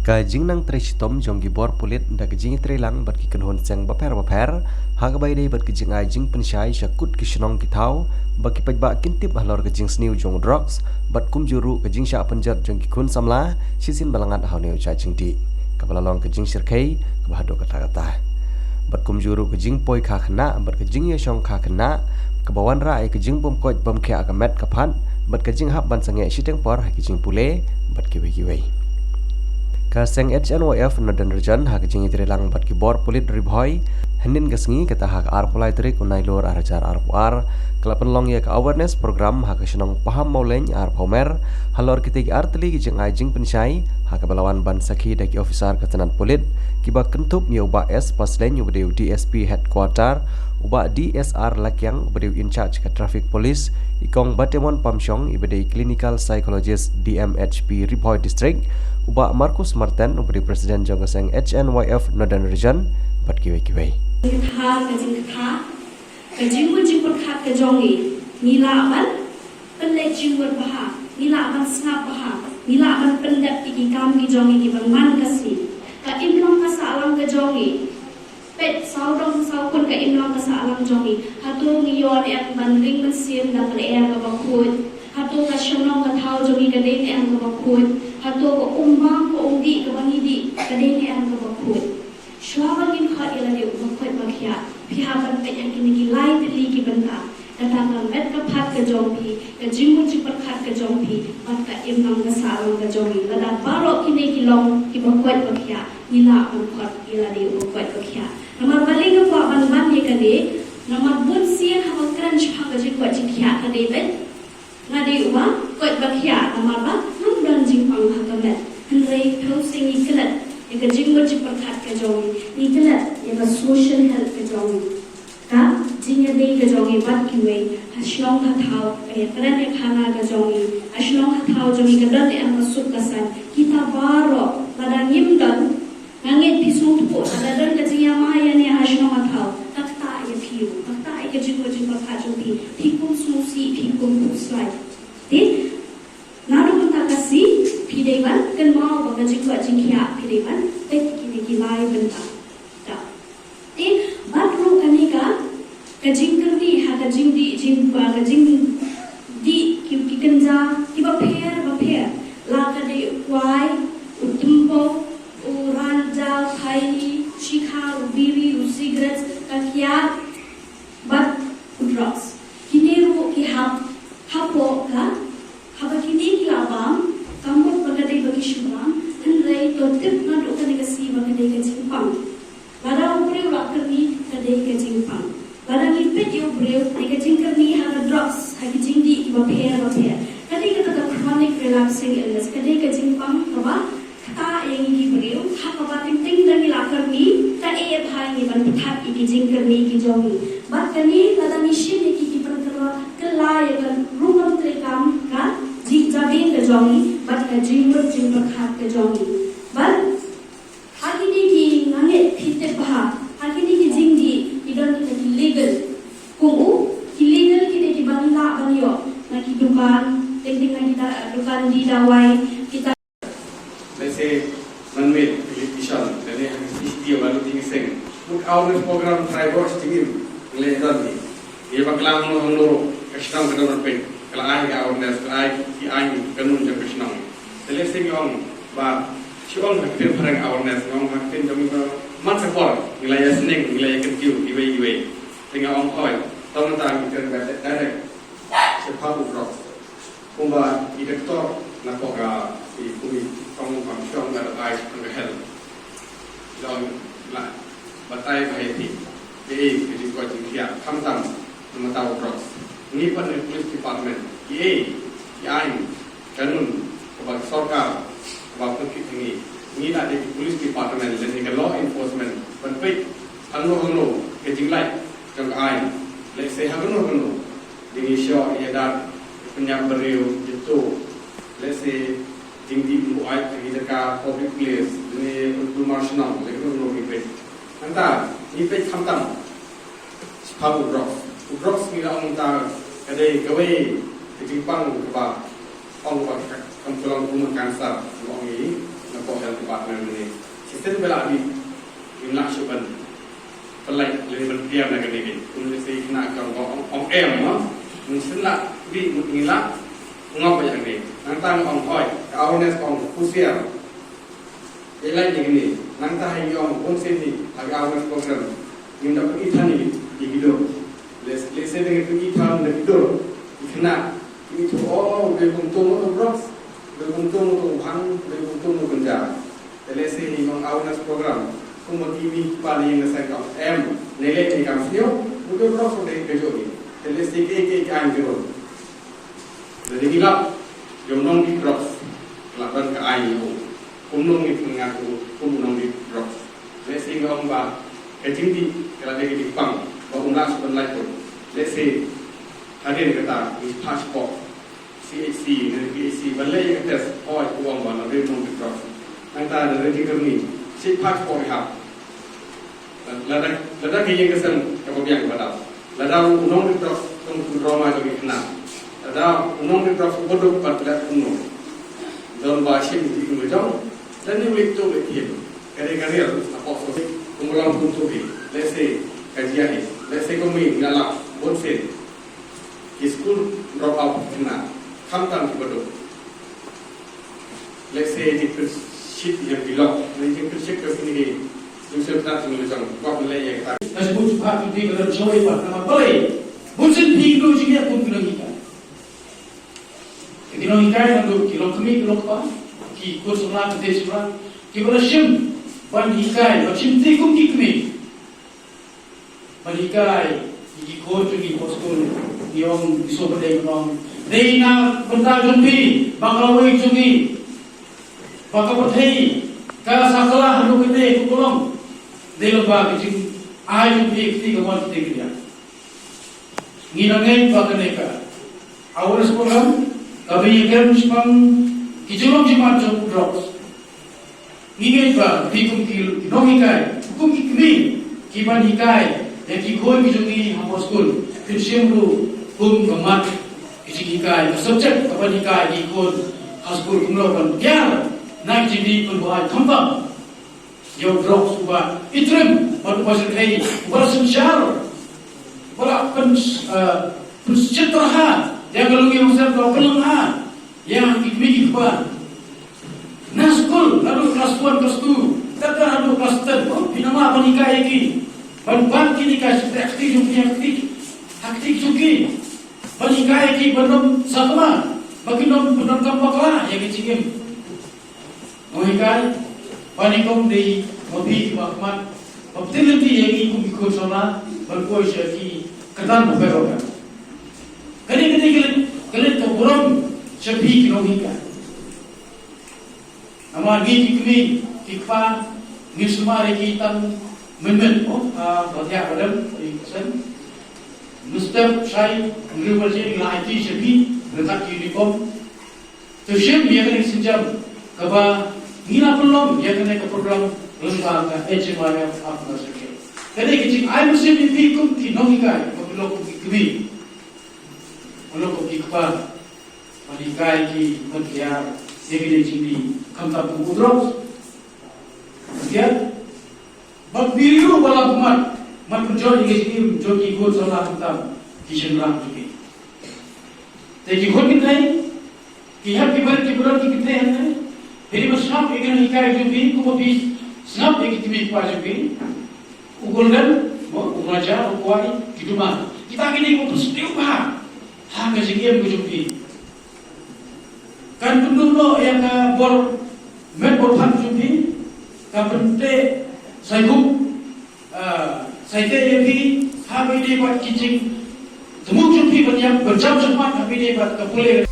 Kajing nang tresitom jong gibor pulit da kajing trelang bat ki kenhon seng baper haga bai dei bat kajing ajing pensyai syakut kishnong kitau baki pajba kintip halor kajing sniu jong drugs bat kum juru kajing sya penjat jong kikun samla sisin balangat hau neu cacing di kabalalong kajing sirkai kabahado kata-kata bat kum juru kajing poi kha khna bat kajing ye syong kha khna kabawan ra ai kajing bom koj bom kya akamet kaphan bat kajing hab ban sange siteng por kajing pule bat kiwe Kaseng HNYF Northern Region hak jingi trilang bat kibor pulit ribhoi hendin kasngi kata hak arpulai trik unai lor arajar arpuar kelapan long ya ka awareness program hak senong paham mauleng arpomer halor kitik artli kijing ajing pensyai hak balawan ban sakhi daki officer katanan pulit kiba kentup ya uba S paslen yu bedeu DSP headquarter uba DSR lakyang bedeu in charge ka traffic police ikong batemon pamsyong ibedei clinical psychologist DMHP Ribhoi district uba Marcus Martin ubedi presiden jonggaseng HNYF Northern Region bat kiwe-kiwe kajing wajib berkat kejongi nila aman pelajing berbaha nila aman snap baha nila aman pendat iki kam kejongi ki bangman kasi ka imlong kasa alam kejongi pet saudong saukun ka imlong kasa alam jongi hatu ngiyon at bandring mesin dan leer ka bakut hatu ka syanong ka thau jongi ka dene ang ka bakut hatu ka umbang ka ungdi ka bangidi ka dene ang ka bakut Syawagin kha ilani bakut bakya pihaban pe yang kini lai tili ki banta kata met ka phat ka jompi ka jimu ji khat ka jompi pat ka imnam ka salong ka jompi lada baro kini kilong ki bakut bakya nila ang khat ilani bakut bakya namar baling ko ban ban ye kade namar bun sien ha crunch ha ka ji ko ji kya kade bet ngade uwa ko bakya namar ba num dan jing pang ha ka met hendrei thau sing iklat Ika jingwa jiperkat ka jongi Ikalat Ika social health ka jongi Ka jingya day ka jongi Bat kiwe Hasyong hathaw Kaya taran ya khana ka jongi Hasyong hathaw jongi Kadal ya masuk kasan Kita baro Pada ngimdan Ngangit pisong tupo Adadan ka jingya maya ni hasyong hathaw Takta ya piyo Takta ika jingwa jiperkat jongi Pikun sumusi Pikun puslay Di Nado punta kasi Pidewan kan mau baga jingwa jingkya pidewan pet kini kilai benta ta te batro kanika kajing kerni ha kajing di jingwa kajing di ki kenja ki ba pher la ka de kwai utimpo uranja khai shikha ubiri usigrets kakya bat drugs kini ru ki hapo ka haba kini ki labam kamu bagade bagi syuram hendrai to tip na do kane kasi bagade ka jingpang bara upre ula karni kade ka jingpang bara lipet yo breu ai ka jingkarni ha drugs ha ki jingdi ki ba pher kade ka ta chronic relapsing illness kade ka jingpang ba ta yang ki breu ha ka ba ting dani la karni ta e bhai ni ban phat ki jingkarni ki jomi ba kani lada mishin ki perkara kelai kan rumam trekam ka jabin ka jongi bat ka jingwat jingwat khat ka jongi bat hakini ki ngange phite baha hakini ki jingdi idon ki legal kumu illegal ki ki bangla banyo na ki dukan teknik na kita dukan di dawai kita let's say manmade electrician dan yang dia baru tinggi seng put our program drivers tinggi ledan ni dia bakal menurut kastam kada berpen kalau ai ga awareness ai ki ai kanun jang kasnam tele sing yong ba chiong ha tin parang awareness yong ha tin jang man support nilai sneng nilai kentiu iwe tinggal ong oi tong ta ki kan ba direct sepa ubro kumba direktor na ko ga i kumi tong pam syong ga ai ang hel long la batai ba heti ki ko jing kia tham tam na ta ubro ni pan police department ye yang kanun kepada sarkar kepada kita ni ada di police department dan juga law enforcement penpik anu ke jinglai jang ai let's say anu dengan show ya dar penyambariu itu let's say tinggi buat kita ka public place ni untuk nasional lekono ni pe anta ni pe khamtam spabu drugs ni la ta kadai gawe jingpang ba ong ba kam tulang rumah kansa ong ni Napok health department ni. Sistem bela abi imlak syuban. Pelai lebih berdiam nak ni. Untuk saya kena kau ong no. Mungkin lah bi mengilak ngapa yang ni. Nantang ong oi, awareness ong pusiar. Ialah yang ni. Nantang hai ong konsen ni, agak awareness program. Yang dapat kita ni di hidup. Let's say dengan kita di hidup. Kena itu beruntung untuk bros, beruntung untuk hang, beruntung untuk kerja. Let's say dengan awareness program. Kemudian paling yang saya kau nilai ni kami sio, mungkin bros sudah kerja ni. Let's say ke aing kerja. Jadi kita jomong di bros, lakukan ke aing itu. Umnong itu mengaku umnong di bros. Let's say ngomong bah kecinti kalau dia di pang, baru nak sebenarnya tu. Let's say hadir kata di passport CHC, dari CHC, balai yang tes, uang bahan, ada umnong di bros. Nanti ada lagi kerni, si passport ihap. Lada kaya kesan kemudian kepada. Lada umnong di bros, tunggu drama jadi kena. Lada umnong di bros bodoh pada umnong. Dalam bahasa ini kemudian. Dan ini itu betul. Karya-karya apa sih? Pengulang untuk ini. Let's say kajian ini. Let's say kami ngalap bonsen. School drop out kena. Kamtan bodoh. Let's say di ship yang bilok. Nanti ship ke sini. Justru tak tulisan. Kau boleh yang tak. Nasibut juga tu di dalam show itu nama boleh. Bonsen tinggal juga pun kena kita. Kita nak ikan untuk kilo kami kilo apa? Ki kursulah kedesura, ki berashim, bandikai, berashim tikum kikmi, bandikai, ki kursu ki poskul, yang disoberdek orang, dina benda jumpi, bangkawai jungi, bangkawathai, kala sakala hanu kete kukulong, delobah kecing, air jumpi keti kawan kete kerja, ngirangai baganeka, awal sekolah, kami ikan sepang Kijolong jimat jom drops. Ingin ba bikum kil nomikai, hukum kikmi, kiban hikai, yang kikoi bijungi hamba school, kinsiamru kum gamat kijikai, subject kapan hikai kikon haskul kumlokan biar naik jadi perbuatan kampang. Yo drops ba itrim batu pasir kai, bersensyar, bersejahtera, yang kalau yang besar kau pelengah. Yang ikmi ikban naskul lalu kelas 1 kelas 2 kata lalu kelas 10 binama apa nikah iki ban kini nikah aktif punya aktif juga nikah iki belum sama bagi nom belum kampaklah yang kecil mau nikah panikom di mobil makmat betul nanti yang ikut sana berkuai syaki ketan beberapa kali keburang Shabi kilometer. Nama gigi kikpa nisma rekitan menmen batia padam iksan Mustaf Shai University IT Shabi letak uniform tersiap dia kena senjam kaba ngina pelom dia kena ke program lembaga HMIF apa saja. Jadi kecil I mesti dipikum kinomika kalau kikmi kalau kikpa Panikai ki mendiar segede cindi kamta pudros dia bagbiru bala kumat man penjoni ke jogi go zona kamta kishen ram juga te ki khod kitai ki har ki bar ki bulan ki kitai hai pheri masam egen hikai jubi ko bi snap ek timi pa jubi ugolgan mo uraja ukwai kiduma kita gini ko positif ba ha ga jigem ko jubi kan penduduk yang bor menborhan jumpi kan pente saya yang habis dia buat kicing temuk jumpi berjam-jam habis dia buat kepulih